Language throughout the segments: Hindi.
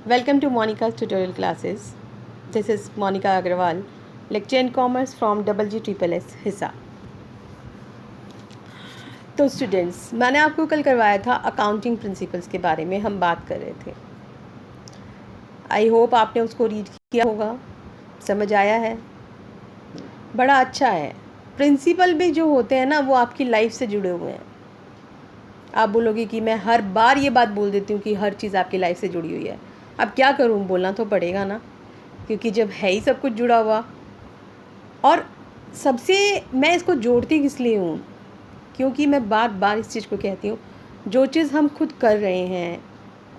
Welcome to Monica's tutorial classes. This is Monica Agrawal, lecture in commerce from GGSSS हिस्सा। तो स्टूडेंट्स, मैंने आपको कल करवाया था अकाउंटिंग प्रिंसिपल्स के बारे में हम बात कर रहे थे। आई होप आपने उसको रीड किया होगा, समझ आया है, बड़ा अच्छा है। प्रिंसिपल भी जो होते हैं ना, वो आपकी लाइफ से जुड़े हुए हैं। आप बोलोगे कि मैं हर बार ये बात बोल देती हूँ कि हर चीज़ आपकी लाइफ से जुड़ी हुई है। अब क्या करूँ, बोलना तो पड़ेगा ना, क्योंकि जब है ही सब कुछ जुड़ा हुआ। और सबसे मैं इसको जोड़ती किस लिए हूँ, क्योंकि मैं बार बार इस चीज़ को कहती हूँ, जो चीज़ हम खुद कर रहे हैं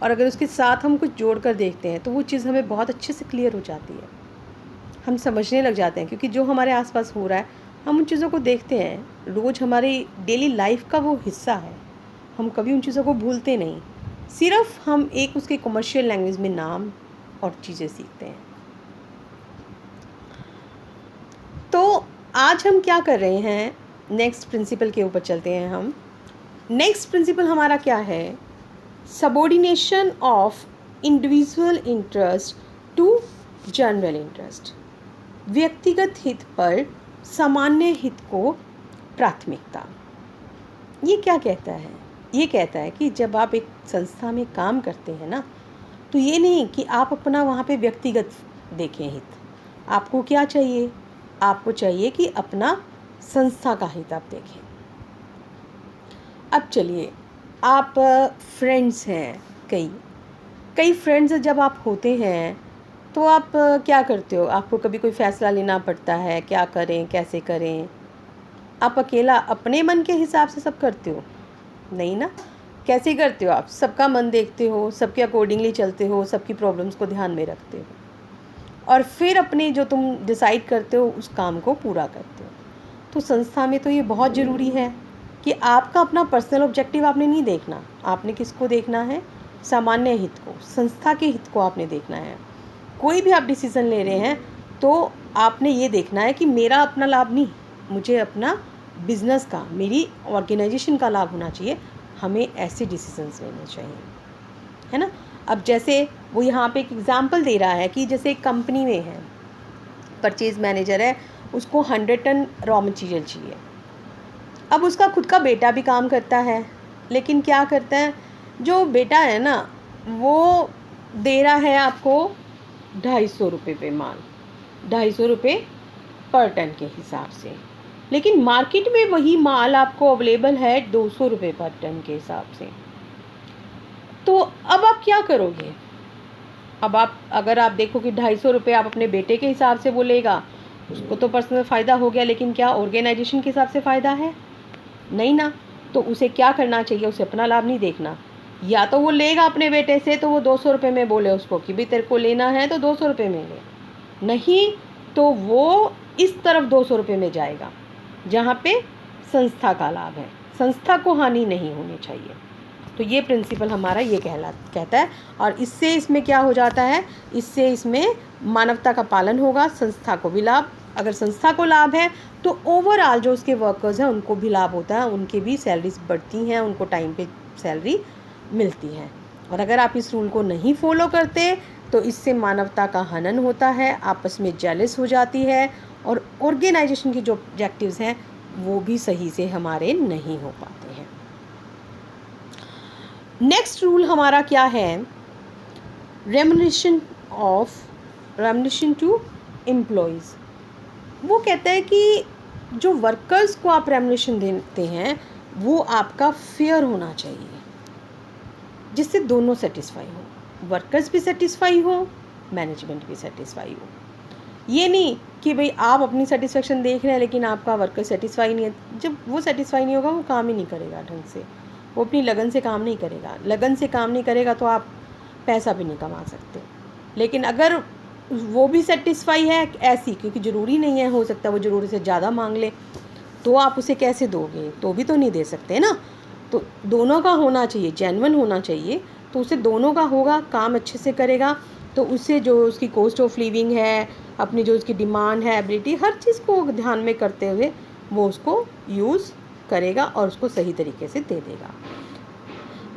और अगर उसके साथ हम कुछ जोड़ कर देखते हैं तो वो चीज़ हमें बहुत अच्छे से क्लियर हो जाती है, हम समझने लग जाते हैं। क्योंकि जो हमारे आसपास हो रहा है, हम उन चीज़ों को देखते हैं, रोज़ हमारी डेली लाइफ का वो हिस्सा है। हम कभी उन चीज़ों को भूलते नहीं, सिर्फ हम एक उसके कमर्शियल लैंग्वेज में नाम और चीज़ें सीखते हैं। तो आज हम क्या कर रहे हैं, नेक्स्ट प्रिंसिपल के ऊपर चलते हैं हम। नेक्स्ट प्रिंसिपल हमारा क्या है? Subordination of individual interest to general interest. व्यक्तिगत हित पर सामान्य हित को प्राथमिकता। ये क्या कहता है? ये कहता है कि जब आप एक संस्था में काम करते हैं ना, तो ये नहीं कि आप अपना वहाँ पे व्यक्तिगत देखें हित। आपको क्या चाहिए? आपको चाहिए कि अपना संस्था का हित आप देखें। अब चलिए, आप फ्रेंड्स हैं, कई फ्रेंड्स जब आप होते हैं तो आप क्या करते हो? आपको कभी कोई फ़ैसला लेना पड़ता है, क्या करें, कैसे करें? आप अकेला अपने मन के हिसाब से सब करते हो? नहीं ना। कैसे करते हो? आप सबका मन देखते हो, सबके अकॉर्डिंगली चलते हो, सबकी प्रॉब्लम्स को ध्यान में रखते हो और फिर अपने जो तुम डिसाइड करते हो उस काम को पूरा करते हो। तो संस्था में तो ये बहुत ज़रूरी है कि आपका अपना पर्सनल ऑब्जेक्टिव आपने नहीं देखना। आपने किसको देखना है? सामान्य हित को, संस्था के हित को आपने देखना है। कोई भी आप डिसीज़न ले रहे हैं तो आपने ये देखना है कि मेरा अपना लाभ नहीं, मुझे अपना बिज़नेस का, मेरी ऑर्गेनाइजेशन का लाभ होना चाहिए। हमें ऐसे डिसीजंस लेने चाहिए, है ना। अब जैसे वो यहाँ पे एक एग्ज़ाम्पल दे रहा है कि जैसे एक कंपनी में है, परचेज़ मैनेजर है, उसको 100 टन रॉ मटेरियल चाहिए। अब उसका खुद का बेटा भी काम करता है, लेकिन क्या करता है, जो बेटा है ना, वो दे रहा है आपको 250 रुपये पे माल, 250 रुपये पर टन के हिसाब से। लेकिन मार्केट में वही माल आपको अवेलेबल है 200 रुपये पर टन के हिसाब से। तो अब आप क्या करोगे? अब आप अगर आप देखो कि 250 रुपये आप अपने बेटे के हिसाब से वो लेगा, उसको तो पर्सनल फ़ायदा हो गया, लेकिन क्या ऑर्गेनाइजेशन के हिसाब से फ़ायदा है? नहीं ना। तो उसे क्या करना चाहिए? उसे अपना लाभ नहीं देखना। या तो वो लेगा अपने बेटे से तो वो 200 रुपये में बोले उसको कि भाई तेरे को लेना है तो 200 रुपये में ले, नहीं तो वो इस तरफ 200 रुपये में जाएगा जहाँ पे संस्था का लाभ है। संस्था को हानि नहीं होनी चाहिए। तो ये प्रिंसिपल हमारा ये कहता है। और इससे इसमें क्या हो जाता है, इससे इसमें मानवता का पालन होगा, संस्था को भी लाभ। अगर संस्था को लाभ है तो ओवरऑल जो उसके वर्कर्स हैं उनको भी लाभ होता है, उनकी भी सैलरीज बढ़ती हैं, उनको टाइम पे सैलरी मिलती है। और अगर आप इस रूल को नहीं फॉलो करते तो इससे मानवता का हनन होता है, आपस में जेलस हो जाती है और ऑर्गेनाइजेशन के जो ऑब्जेक्टिव्स हैं वो भी सही से हमारे नहीं हो पाते हैं। नेक्स्ट रूल हमारा क्या है? Remuneration to employees. वो कहता है कि जो वर्कर्स को आप रेम्युनरेशन देते हैं वो आपका फेयर होना चाहिए, जिससे दोनों सेटिस्फाई हो, वर्कर्स भी सेटिस्फाई हो, मैनेजमेंट भी सेटिस्फाई हो। ये नहीं कि भाई आप अपनी सेटिस्फेक्शन देख रहे हैं लेकिन आपका वर्कर सेटिस्फाई नहीं है। जब वो सेटिस्फाई नहीं होगा वो काम ही नहीं करेगा ढंग से, वो अपनी लगन से काम नहीं करेगा। लगन से काम नहीं करेगा तो आप पैसा भी नहीं कमा सकते। लेकिन अगर वो भी सेटिस्फाई है ऐसी, क्योंकि ज़रूरी नहीं है, हो सकता है वो ज़रूरी से ज़्यादा मांग ले, तो आप उसे कैसे दोगे? तो भी तो नहीं दे सकते ना। तो दोनों का होना चाहिए, जेन्युइन होना चाहिए, तो उसे दोनों का होगा, काम अच्छे से करेगा तो उससे जो उसकी कॉस्ट ऑफ लिविंग है, अपनी जो उसकी डिमांड है, एबिलिटी, हर चीज़ को ध्यान में करते हुए वो उसको यूज़ करेगा और उसको सही तरीके से दे देगा।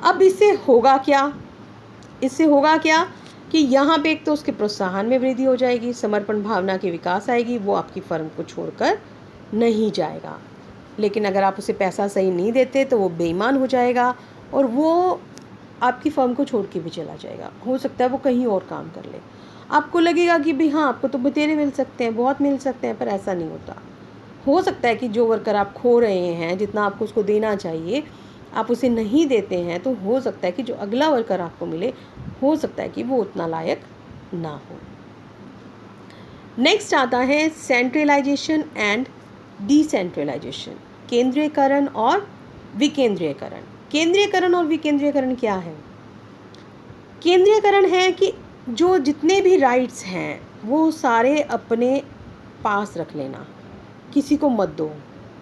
अब इससे होगा क्या? कि यहाँ पे एक तो उसके प्रोत्साहन में वृद्धि हो जाएगी, समर्पण भावना के विकास आएगी, वो आपकी फर्म को छोड़कर नहीं जाएगा। लेकिन अगर आप उसे पैसा सही नहीं देते तो वो बेईमान हो जाएगा और वो आपकी फर्म को छोड़ के भी चला जाएगा। हो सकता है वो कहीं और काम कर ले। आपको लगेगा कि भाई हाँ, आपको तो बतेरे मिल सकते हैं, बहुत मिल सकते हैं, पर ऐसा नहीं होता। हो सकता है कि जो वर्कर आप खो रहे हैं, जितना आपको उसको देना चाहिए, आप उसे नहीं देते हैं, तो हो सकता है कि जो अगला वर्कर आपको मिले, हो सकता है कि वो उतना लायक ना हो। नेक्स्ट आता है सेंट्रलाइजेशन एंड डिसेंट्रलाइजेशन, केंद्रीयकरण और विकेंद्रीयकरण। केंद्रीयकरण और विकेंद्रीयकरण क्या है? केंद्रीयकरण है कि जो जितने भी राइट्स हैं वो सारे अपने पास रख लेना, किसी को मत दो,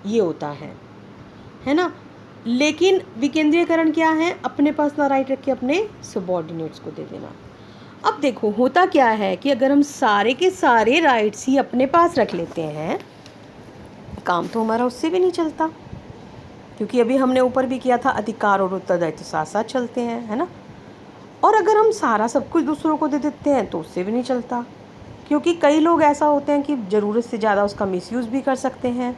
ये होता है ना। लेकिन विकेंद्रीयकरण क्या है? अपने पास ना राइट रख के अपने सबऑर्डिनेट्स को दे देना। अब देखो होता क्या है कि अगर हम सारे के सारे राइट्स ही अपने पास रख लेते हैं, काम तो हमारा उससे भी नहीं चलता, क्योंकि अभी हमने ऊपर भी किया था अधिकार और उत्तरदायित्व साथ साथ चलते हैं, है ना। और अगर हम सारा सब कुछ दूसरों को दे देते हैं तो उससे भी नहीं चलता, क्योंकि कई लोग ऐसा होते हैं कि ज़रूरत से ज़्यादा उसका मिसयूज़ भी कर सकते हैं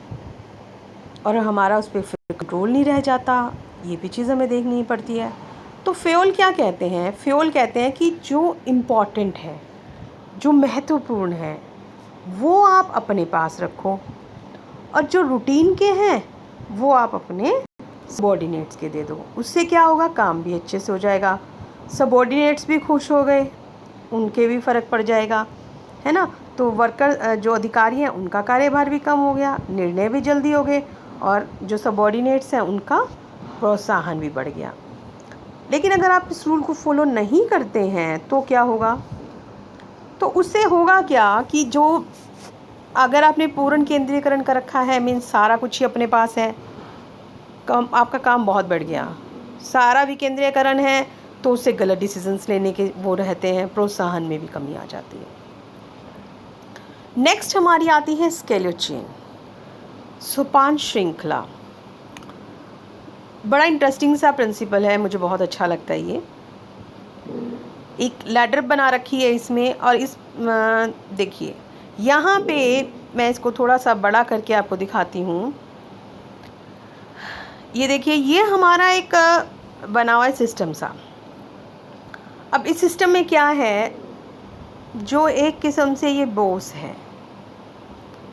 और हमारा उस पर फिर कंट्रोल नहीं रह जाता। ये भी चीज़ हमें देखनी पड़ती है। तो फ्यूल क्या कहते हैं? फ्यूल कहते हैं कि जो इम्पॉर्टेंट है, जो महत्वपूर्ण है, वो आप अपने पास रखो, और जो रूटीन के हैं वो आप अपने सबऑर्डिनेट्स के दे दो। उससे क्या होगा? काम भी अच्छे से हो जाएगा, सबऑर्डिनेट्स भी खुश हो गए, उनके भी फ़र्क पड़ जाएगा, है ना। तो वर्कर जो अधिकारी हैं उनका कार्यभार भी कम हो गया, निर्णय भी जल्दी हो गए, और जो सबऑर्डिनेट्स हैं उनका प्रोत्साहन भी बढ़ गया। लेकिन अगर आप इस रूल को फॉलो नहीं करते हैं तो क्या होगा? तो उससे होगा क्या कि जो अगर आपने पूर्ण केंद्रीकरण कर रखा है, मीन्स सारा कुछ ही अपने पास है, आपका काम बहुत बढ़ गया। सारा विकेंद्रीकरण है तो उससे गलत डिसीजंस लेने के वो रहते हैं, प्रोत्साहन में भी कमी आ जाती है। नेक्स्ट हमारी आती है स्केलर चेन, सोपान श्रृंखला। बड़ा इंटरेस्टिंग सा प्रिंसिपल है, मुझे बहुत अच्छा लगता है ये। एक लैडर बना रखी है इसमें, और इस देखिए यहाँ पे मैं इसको थोड़ा सा बड़ा करके आपको दिखाती हूँ। ये देखिए, ये हमारा एक बना हुआ है सिस्टम सा। अब इस सिस्टम में क्या है, जो एक किस्म से ये बॉस है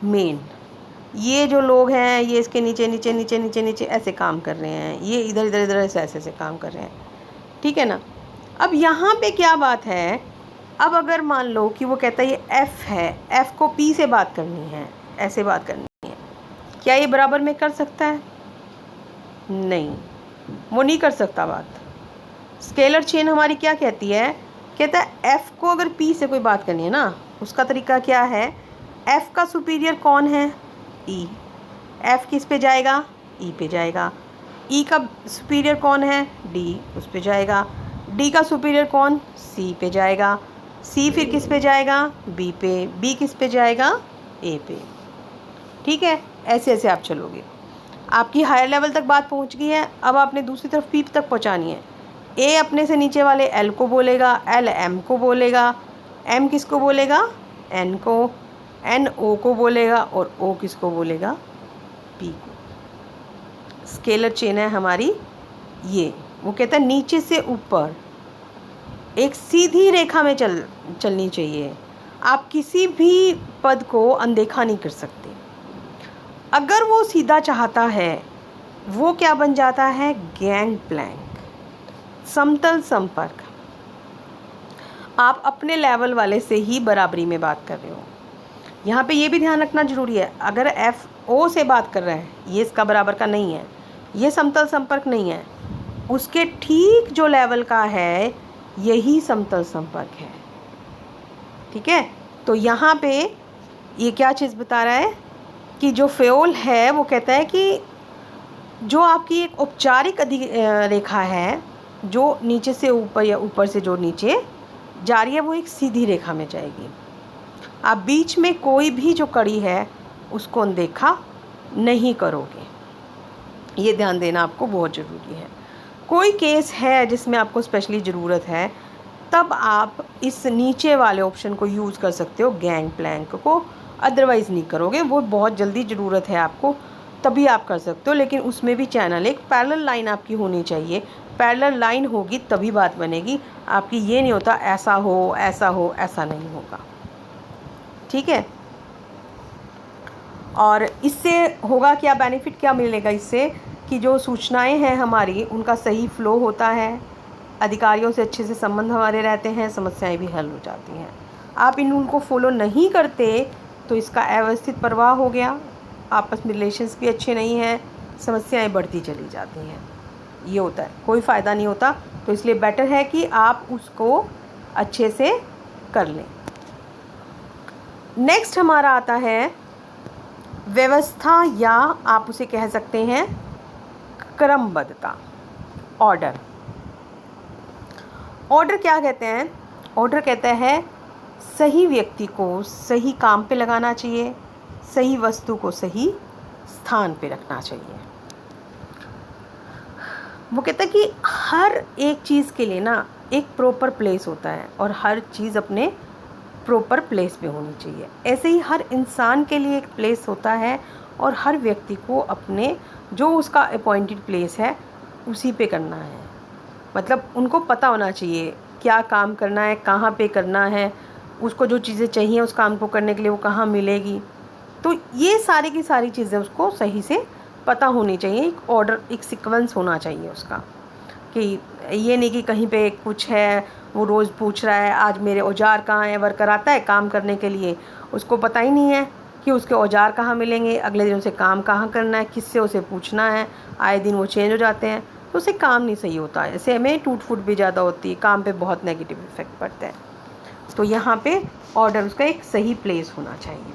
मेन, ये जो लोग हैं ये इसके नीचे नीचे नीचे नीचे नीचे ऐसे काम कर रहे हैं, ये इधर इधर इधर ऐसे ऐसे काम कर रहे हैं, ठीक है ना। अब यहाँ पे क्या बात है, अब अगर मान लो कि वो कहता है ये एफ़ है, एफ़ को पी से बात करनी है, ऐसे बात करनी है, क्या ये बराबर में कर सकता है? नहीं, वो नहीं कर सकता बात। स्केलर चेन हमारी क्या कहती है? कहता है एफ़ को अगर पी से कोई बात करनी है ना, उसका तरीका क्या है? एफ़ का सुपीरियर कौन है? ई। एफ़ किस पे जाएगा? ई पे जाएगा। ई का सुपीरियर कौन है? डी, उस पे जाएगा। डी का सुपीरियर कौन? सी पे जाएगा। सी फिर किस पे जाएगा? बी पे। बी किस पे जाएगा? ए पे। ठीक है, ऐसे ऐसे आप चलोगे। आपकी हायर लेवल तक बात पहुंच गई है, अब आपने दूसरी तरफ पी तक पहुंचानी है। ए अपने से नीचे वाले एल को बोलेगा, एल एम को बोलेगा, एम किसको बोलेगा? एन को, एन ओ को बोलेगा, और ओ किसको बोलेगा? पी को। स्केलर चेन है हमारी ये। वो कहता है नीचे से ऊपर एक सीधी रेखा में चलनी चाहिए। आप किसी भी पद को अनदेखा नहीं कर सकते। अगर वो सीधा चाहता है, वो क्या बन जाता है? गैंग प्लैंक, समतल संपर्क। आप अपने लेवल वाले से ही बराबरी में बात कर रहे हो। यहाँ पे ये भी ध्यान रखना ज़रूरी है, अगर एफ ओ से बात कर रहा है, ये इसका बराबर का नहीं है, ये समतल संपर्क नहीं है, उसके ठीक जो लेवल का है यही समतल संपर्क है। ठीक है, तो यहाँ पे ये क्या चीज़ बता रहा है कि जो फ्योल है वो कहता है कि जो आपकी एक औपचारिक रेखा है, जो नीचे से ऊपर या ऊपर से जो नीचे जा रही है, वो एक सीधी रेखा में जाएगी। आप बीच में कोई भी जो कड़ी है उसको अनदेखा नहीं करोगे। ये ध्यान देना आपको बहुत ज़रूरी है। कोई केस है जिसमें आपको स्पेशली ज़रूरत है तब आप इस नीचे वाले ऑप्शन को यूज़ कर सकते हो, गैंग प्लैंक को। अदरवाइज़ नहीं करोगे, वो बहुत जल्दी ज़रूरत है आपको, तभी आप कर सकते हो। लेकिन उसमें भी चैनल एक पैरेलल लाइन आपकी होनी चाहिए। पैरेलल लाइन होगी तभी बात बनेगी आपकी। ये नहीं होता ऐसा हो ऐसा हो, ऐसा नहीं होगा, ठीक है। और इससे होगा क्या, बेनिफिट क्या मिलेगा इससे, कि जो सूचनाएं हैं हमारी उनका सही फ्लो होता है, अधिकारियों से अच्छे से संबंध हमारे रहते हैं, समस्याएं भी हल हो जाती हैं। आप इन रूल को फॉलो नहीं करते तो इसका अव्यवस्थित प्रवाह हो गया, आपस में रिलेशंस भी अच्छे नहीं हैं, समस्याएं बढ़ती चली जाती हैं, ये होता है, कोई फ़ायदा नहीं होता। तो इसलिए बेटर है कि आप उसको अच्छे से कर लें। नेक्स्ट हमारा आता है व्यवस्था, या आप उसे कह सकते हैं क्रमबद्धता, ऑर्डर। ऑर्डर क्या कहते हैं? ऑर्डर कहता है सही व्यक्ति को सही काम पे लगाना चाहिए, सही वस्तु को सही स्थान पे रखना चाहिए। वो कहता है कि हर एक चीज़ के लिए ना एक प्रॉपर प्लेस होता है और हर चीज़ अपने प्रॉपर प्लेस पे होनी चाहिए। ऐसे ही हर इंसान के लिए एक प्लेस होता है और हर व्यक्ति को अपने जो उसका अपॉइंटेड प्लेस है उसी पे करना है। मतलब उनको पता होना चाहिए क्या काम करना है, कहाँ पे करना है, उसको जो चीज़ें चाहिए उस काम को करने के लिए वो कहाँ मिलेगी। तो ये सारी की सारी चीज़ें उसको सही से पता होनी चाहिए, एक ऑर्डर, एक सीक्वेंस होना चाहिए उसका, कि ये नहीं कि कहीं पे कुछ है, वो रोज़ पूछ रहा है आज मेरे औजार कहाँ हैं, वर्कर आता है काम करने के लिए, उसको पता ही नहीं है कि उसके औजार कहाँ मिलेंगे, अगले दिन उसे काम कहाँ करना है, किससे उसे पूछना है, आए दिन वो चेंज हो जाते हैं, तो उससे काम नहीं सही होता है। ऐसे में टूट फूट भी ज़्यादा होती है, काम पे बहुत नेगेटिव इफेक्ट पड़ता है। तो यहाँ पे ऑर्डर उसका एक सही प्लेस होना चाहिए।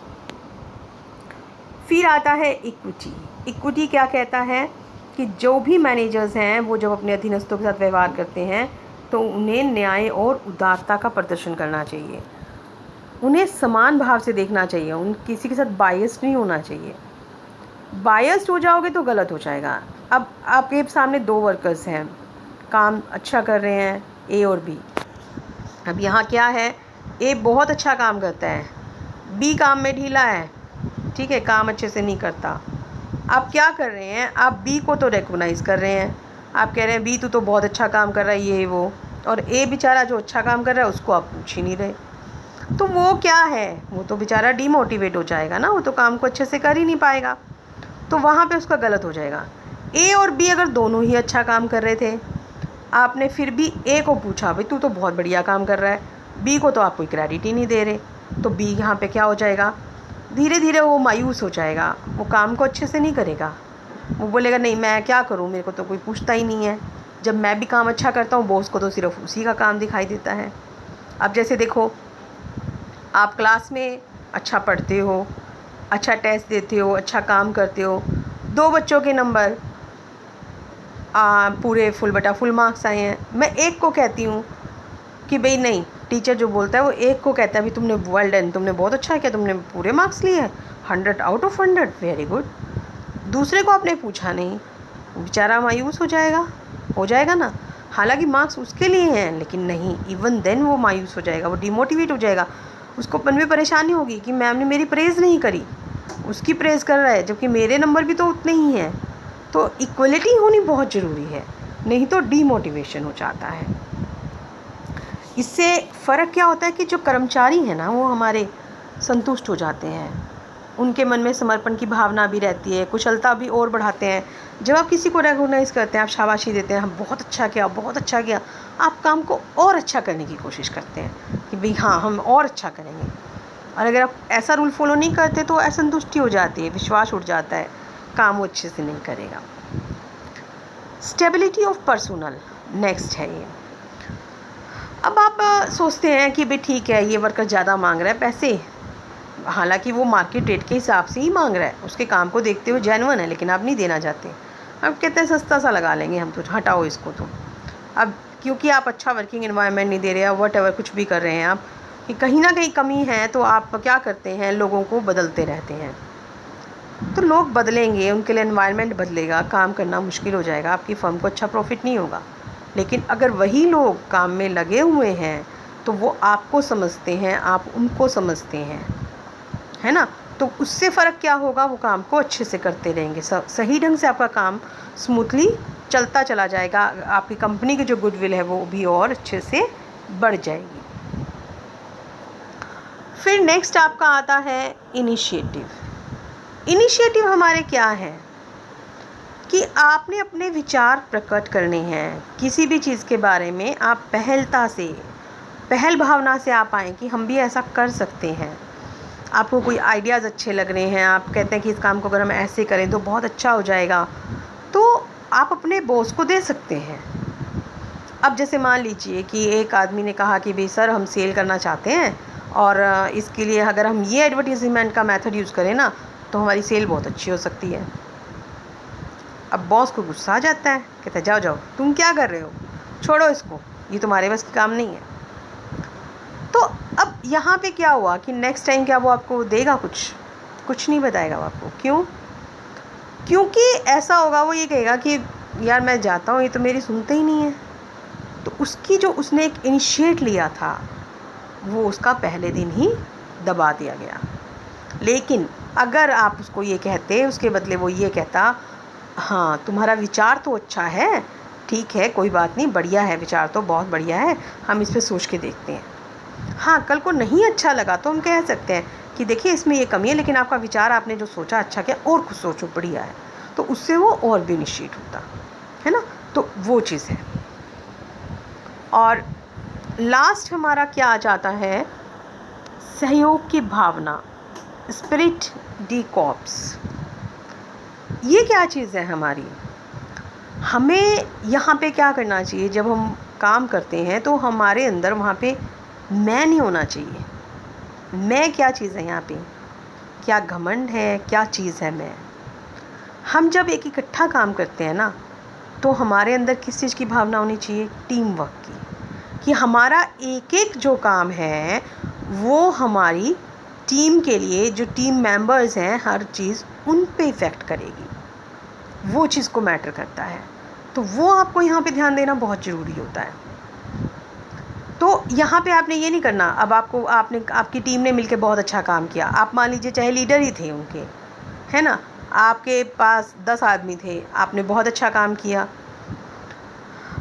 फिर आता है इक्विटी। इक्विटी क्या कहता है कि जो भी मैनेजर्स हैं वो जब अपने अधीनस्थों के साथ व्यवहार करते हैं तो उन्हें न्याय और उदारता का प्रदर्शन करना चाहिए, उन्हें समान भाव से देखना चाहिए, उन किसी के साथ बायस्ड नहीं होना चाहिए। बायस्ड हो जाओगे तो गलत हो जाएगा। अब आपके सामने दो वर्कर्स हैं, काम अच्छा कर रहे हैं, ए और बी। अब यहाँ क्या है, ए बहुत अच्छा काम करता है, बी काम में ढीला है, ठीक है, काम अच्छे से नहीं करता। आप क्या कर रहे हैं, आप बी को तो रिकॉग्नाइज़ कर रहे हैं, आप कह रहे हैं बी तू तो बहुत अच्छा काम कर रहा है ये वो, और ए बेचारा जो अच्छा काम कर रहा है उसको आप पूछ ही नहीं रहे। तो वो क्या है, वो तो बेचारा डीमोटिवेट हो जाएगा ना, वो तो काम को अच्छे से कर ही नहीं पाएगा, तो वहाँ पे उसका गलत हो जाएगा। ए और बी अगर दोनों ही अच्छा काम कर रहे थे, आपने फिर भी ए को पूछा भाई तू तो बहुत बढ़िया काम कर रहा है, बी को तो आप कोई क्रेडिट ही नहीं दे रहे, तो बी यहाँ पे क्या हो जाएगा, धीरे धीरे वो मायूस हो जाएगा, वो काम को अच्छे से नहीं करेगा, वो बोलेगा नहीं मैं क्या करूँ, मेरे को तो कोई पूछता ही नहीं है, जब मैं भी काम अच्छा करता हूँ बॉस को तो सिर्फ उसी का काम दिखाई देता है। अब जैसे देखो, आप क्लास में अच्छा पढ़ते हो, अच्छा टेस्ट देते हो, अच्छा काम करते हो, दो बच्चों के नंबर पूरे फुल बटा फुल मार्क्स आए हैं, मैं एक को कहती हूँ कि भाई नहीं, टीचर जो बोलता है वो एक को कहता है भी तुमने वेल डन, तुमने बहुत अच्छा किया, तुमने पूरे मार्क्स लिए हैं, 100 आउट ऑफ 100, वेरी गुड। दूसरे को आपने पूछा नहीं, बेचारा मायूस हो जाएगा ना, हालांकि मार्क्स उसके लिए हैं लेकिन नहीं, इवन देन वो मायूस हो जाएगा, वो डिमोटिवेट हो जाएगा, उसको मन में परेशानी होगी कि मैम ने मेरी प्रेज़ नहीं करी, उसकी प्रेज़ कर रहा है जबकि मेरे नंबर भी तो उतने ही हैं। तो इक्वलिटी होनी बहुत ज़रूरी है, नहीं तो डीमोटिवेशन हो जाता है। इससे फ़र्क क्या होता है कि जो कर्मचारी हैं ना वो हमारे संतुष्ट हो जाते हैं, उनके मन में समर्पण की भावना भी रहती है, कुशलता भी और बढ़ाते हैं। जब आप किसी को रिकॉग्नाइज़ करते हैं, आप शाबाशी देते हैं, हम बहुत अच्छा किया, बहुत अच्छा किया, आप काम को और अच्छा करने की कोशिश करते हैं कि भाई हाँ हम और अच्छा करेंगे। और अगर आप ऐसा रूल फॉलो नहीं करते तो असंतुष्टि हो जाती है, विश्वास उठ जाता है, काम वो अच्छे से नहीं करेगा। स्टेबिलिटी ऑफ पर्सनल नेक्स्ट है ये। अब आप सोचते हैं कि भाई ठीक है ये वर्कर ज़्यादा मांग रहा है पैसे, हालांकि वो मार्केट रेट के हिसाब से ही मांग रहा है, उसके काम को देखते हुए जेन्युइन है, लेकिन आप नहीं देना चाहते, अब कहते हैं सस्ता सा लगा लेंगे हम, तो हटाओ इसको। तो अब क्योंकि आप अच्छा वर्किंग एनवायरनमेंट नहीं दे रहे, वट एवर कुछ भी कर रहे हैं आप, कि कहीं ना कहीं कमी है, तो आप क्या करते हैं, लोगों को बदलते रहते हैं। तो लोग बदलेंगे, उनके लिए एनवायरनमेंट बदलेगा, काम करना मुश्किल हो जाएगा, आपकी फर्म को अच्छा प्रॉफिट नहीं होगा। लेकिन अगर वही लोग काम में लगे हुए हैं तो वो आपको समझते हैं, आप उनको समझते हैं, है ना। तो उससे फ़र्क क्या होगा, वो काम को अच्छे से करते रहेंगे, सही ढंग से आपका काम स्मूथली चलता चला जाएगा, आपकी कंपनी की जो गुडविल है वो भी और अच्छे से बढ़ जाएगी। फिर नेक्स्ट आपका आता है इनिशिएटिव। इनिशिएटिव हमारे क्या है कि आपने अपने विचार प्रकट करने हैं किसी भी चीज़ के बारे में। आप पहल भावना से आप आएँ कि हम भी ऐसा कर सकते हैं। आपको कोई आइडियाज़ अच्छे लग रहे हैं, आप कहते हैं कि इस काम को अगर हम ऐसे करें तो बहुत अच्छा हो जाएगा, तो आप अपने बॉस को दे सकते हैं। अब जैसे मान लीजिए कि एक आदमी ने कहा कि भाई सर हम सेल करना चाहते हैं और इसके लिए अगर हम ये एडवर्टीज़मेंट का मेथड यूज़ करें ना तो हमारी सेल बहुत अच्छी हो सकती है। अब बॉस को गुस्सा आ जाता है, कहता है जाओ जाओ तुम क्या कर रहे हो, छोड़ो इसको, ये तुम्हारे बस का काम नहीं है। तो अब यहाँ पे क्या हुआ कि नेक्स्ट टाइम क्या वो आपको देगा, कुछ नहीं बताएगा वो आपको। क्यों? क्योंकि ऐसा होगा, वो ये कहेगा कि यार मैं जाता हूँ, ये तो मेरी सुनते ही नहीं है। तो उसकी जो उसने एक इनिशिएट लिया था वो उसका पहले दिन ही दबा दिया गया। लेकिन अगर आप उसको ये कहते, उसके बदले वो ये कहता हाँ तुम्हारा विचार तो अच्छा है, ठीक है कोई बात नहीं, बढ़िया है, विचार तो बहुत बढ़िया है, हम इस पर सोच के देखते हैं। हाँ कल को नहीं अच्छा लगा तो हम कह सकते हैं कि देखिए इसमें ये कमी है, लेकिन आपका विचार आपने जो सोचा अच्छा किया, और कुछ सोचो बढ़िया है, तो उससे वो और भी इनिशिएट होता है ना। तो वो चीज़ है। और लास्ट हमारा क्या आ जाता है, सहयोग की भावना, स्पिरिट डी कॉर्प्स। ये क्या चीज़ है हमारी, हमें यहाँ पे क्या करना चाहिए, जब हम काम करते हैं तो हमारे अंदर वहाँ पे मैं नहीं होना चाहिए। मैं क्या चीज़ है यहाँ पे, क्या घमंड है, क्या चीज़ है मैं। हम जब एक इकट्ठा काम करते हैं ना तो हमारे अंदर किस चीज़ की भावना होनी चाहिए, टीम वर्क की, कि हमारा एक एक जो काम है वो हमारी टीम के लिए, जो टीम मेंबर्स हैं, हर चीज़ उन पे इफ़ेक्ट करेगी, वो चीज़ को मैटर करता है। तो वो आपको यहाँ पे ध्यान देना बहुत ज़रूरी होता है। तो यहाँ पे आपने ये नहीं करना, अब आपकी टीम ने मिलकर बहुत अच्छा काम किया, आप मान लीजिए चाहे लीडर ही थे उनके, है ना, आपके पास 10 आदमी थे, आपने बहुत अच्छा काम किया।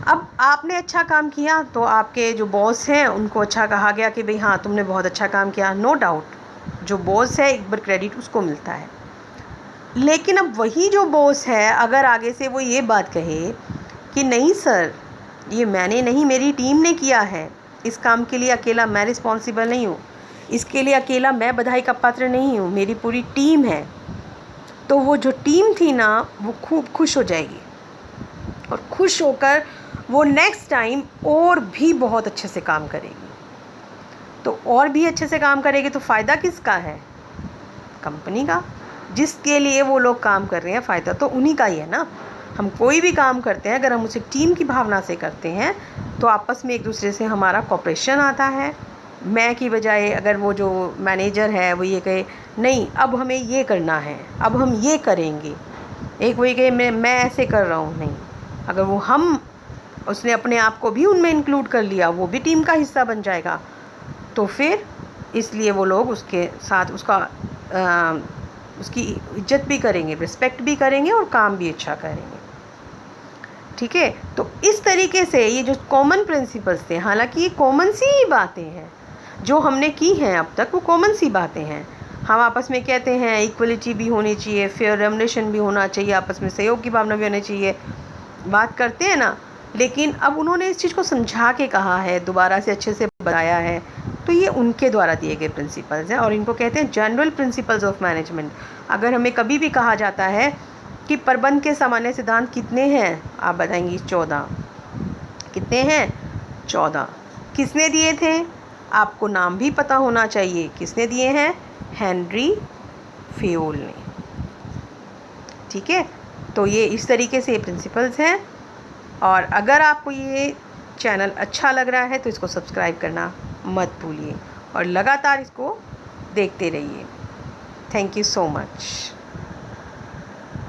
अब आपने अच्छा काम किया तो आपके जो बॉस हैं उनको अच्छा कहा गया कि भाई हाँ तुमने बहुत अच्छा काम किया, नो डाउट जो बॉस है एक बार क्रेडिट उसको मिलता है। लेकिन अब वही जो बॉस है अगर आगे से वो ये बात कहे कि नहीं सर ये मैंने नहीं, मेरी टीम ने किया है, इस काम के लिए अकेला मैं रिस्पॉन्सिबल नहीं हूँ, इसके लिए अकेला मैं बधाई का पात्र नहीं हूँ, मेरी पूरी टीम है, तो वो जो टीम थी ना वो खूब खुश हो जाएगी, और खुश होकर वो नेक्स्ट टाइम और भी बहुत अच्छे से काम करेगी। तो और भी अच्छे से काम करेगी तो फ़ायदा किसका है, कंपनी का, जिसके लिए वो लोग काम कर रहे हैं, फ़ायदा तो उन्हीं का ही है ना। हम कोई भी काम करते हैं अगर हम उसे टीम की भावना से करते हैं तो आपस में एक दूसरे से हमारा कोऑपरेशन आता है। मैं की बजाय अगर वो जो मैनेजर है वो ये कहे नहीं अब हमें ये करना है, अब हम ये करेंगे, एक वो ये कहे मैं ऐसे कर रहा हूँ, नहीं, अगर वो उसने अपने आप को भी उनमें इंक्लूड कर लिया, वो भी टीम का हिस्सा बन जाएगा, तो फिर इसलिए वो लोग उसके साथ उसकी इज्जत भी करेंगे, रिस्पेक्ट भी करेंगे और काम भी अच्छा करेंगे। ठीक है, तो इस तरीके से ये जो कॉमन प्रिंसिपल्स थे, हालांकि ये कॉमन सी ही बातें हैं जो हमने की हैं अब तक, वो कॉमन सी बातें हैं। हम आपस में कहते हैं इक्वलिटी भी होनी चाहिए, फेयर रेमुनरेशन भी होना चाहिए, आपस में सहयोग की भावना भी होनी चाहिए, बात करते हैं ना। लेकिन अब उन्होंने इस चीज़ को समझा के कहा है, दोबारा से अच्छे से बताया है, तो ये उनके द्वारा दिए गए प्रिंसिपल्स हैं और इनको कहते हैं जनरल प्रिंसिपल्स ऑफ मैनेजमेंट। अगर हमें कभी भी कहा जाता है कि प्रबंध के सामान्य सिद्धांत कितने हैं, आप बताएंगी 14। कितने हैं? 14। किसने दिए थे? आपको नाम भी पता होना चाहिए, किसने दिए हैं? हेनरी फेयोल ने। ठीक है, तो ये इस तरीके से ये प्रिंसिपल्स हैं। और अगर आपको ये चैनल अच्छा लग रहा है तो इसको सब्सक्राइब करना मत भूलिए और लगातार इसको देखते रहिए। Thank you so much.